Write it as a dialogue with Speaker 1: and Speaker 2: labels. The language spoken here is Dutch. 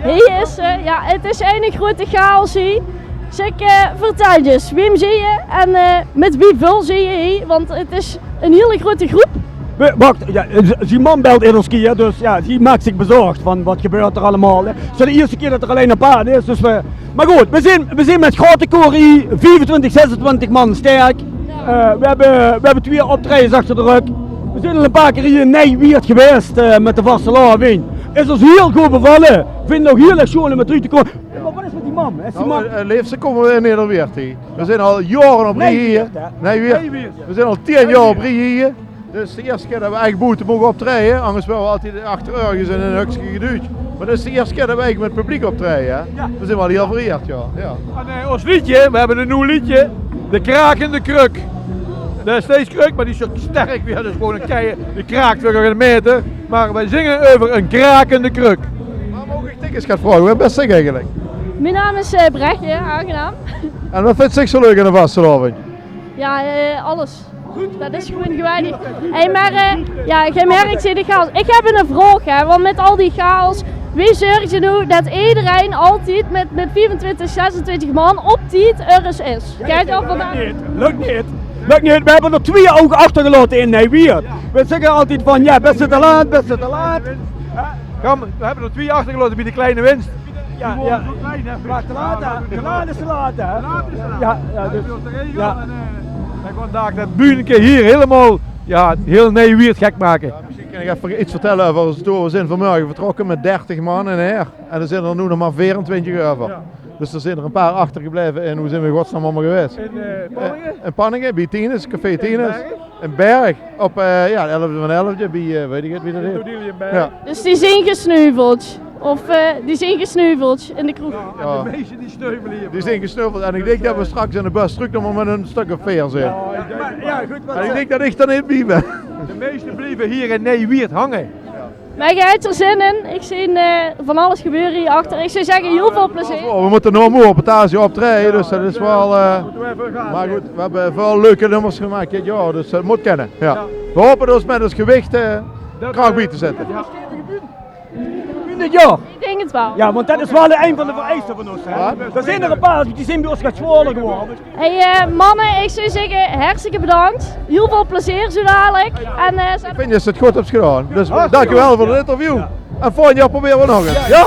Speaker 1: Hier is ze. Ja, het is een grote chaos hier. Zeg, vertel eens, wie zie je en met wie vul zie je hier? Want het is een hele grote groep.
Speaker 2: Wacht, ja, die man belt in ons keer, dus ja, die maakt zich bezorgd van wat gebeurt er allemaal. Het is de eerste keer dat er alleen een paar is, dus maar goed, we zijn met grote koor 25, 26 man sterk. We hebben 2 optredens achter de rug. We zijn al een paar keer hier in Nijweert geweest met de vaste laarwijn. Is ons heel goed bevallen. Ik vind het nog heel erg schoon om met u te komen. Maar wat is met die man? Is die man?
Speaker 3: Liefst komen we in Nederweert hier. We zijn al jaren op rij hier. Nijweert. We zijn al 10 jaar op rij hier. Dus de eerste keer dat we eigenlijk boeten mogen optreden, anders wel we altijd achter ergens in een hukje geduwd. Maar dit is de eerste keer dat we eigenlijk met publiek optreden. Hè? Ja. We zijn wel heel vereerd, ja.
Speaker 4: En ons liedje, we hebben een nieuw liedje, De Krakende Kruk. Dat is steeds kruk, maar die is zo sterk weer, dus gewoon een kei, die kraakt weer een meter. Maar wij zingen over een krakende kruk.
Speaker 3: Maar mogen ik tickets gaan vragen? Hoe best zingen eigenlijk?
Speaker 1: Mijn naam is Brechtje, aangenaam.
Speaker 3: En wat vindt zich zo leuk in de vastelavond?
Speaker 1: Ja, alles. Dat is gewoon geweldig. Hey, maar ja, je merkt de chaos. Ik heb een vraag, hè, want met al die chaos, wie zorgt er nu dat iedereen altijd met 24, 26 man op tijd ergens is? Kijk al vandaag.
Speaker 2: Lukt niet. We hebben er 2 ogen achtergelaten in Nijweert. We zeggen altijd van ja, best te laat.
Speaker 4: We hebben er 2 achtergelaten bij de kleine winst.
Speaker 2: Ja. Maar te laat is te laat, hè? Ja.
Speaker 4: En vandaag dat buurtje hier helemaal, ja, heel Nijweert gek maken.
Speaker 3: Ja, misschien kan ik even iets vertellen over ons tour. We zijn vanmorgen vertrokken met 30 man en her. En er zijn er nu nog maar 24 over. Ja. Dus er zijn er een paar achtergebleven en hoe zijn we in godsnaam allemaal geweest?
Speaker 4: In Panningen?
Speaker 3: In Panningen, bij Tienes, Café Tienes. In Berg, op ja, 11 van 11, bij weet ik het wie dat is.
Speaker 4: Ja.
Speaker 1: Dus die zijn gesneuveld. Of die zijn gesneuveld in de kroeg.
Speaker 4: Ja, de meesten die sneuvelen hier.
Speaker 3: Die zijn gesneuveld en ik denk dat we straks in de bus terug nog maar met een stuk of 4 zijn.
Speaker 2: Ja, goed.
Speaker 3: En ik denk dat ik dan in bij ben.
Speaker 4: De meesten blijven hier in Nijweert hangen.
Speaker 1: Maar je hebt er zin in. Ik zie van alles gebeuren hier achter. Ik zou zeggen, heel veel plezier.
Speaker 3: We moeten nog meer op het Azië optreden, dus dat is wel... maar goed, we hebben veel leuke nummers gemaakt dit jaar, dus dat moet kennen. Ja. We hopen dus met ons gewicht kracht bij te zetten.
Speaker 2: Dit jaar.
Speaker 1: Ik denk het wel.
Speaker 2: Ja, want dat is wel een van de vereisten van ons. Hè? Er zijn er een paar die zijn bij ons gaat zwaarder geworden.
Speaker 1: Hey mannen, ik zou zeggen, hartstikke bedankt. Heel veel plezier zo dadelijk. En,
Speaker 3: ik vind dat je het goed hebt gedaan. Dus dankjewel voor het interview. En volgend jaar proberen we nog eens. Ja?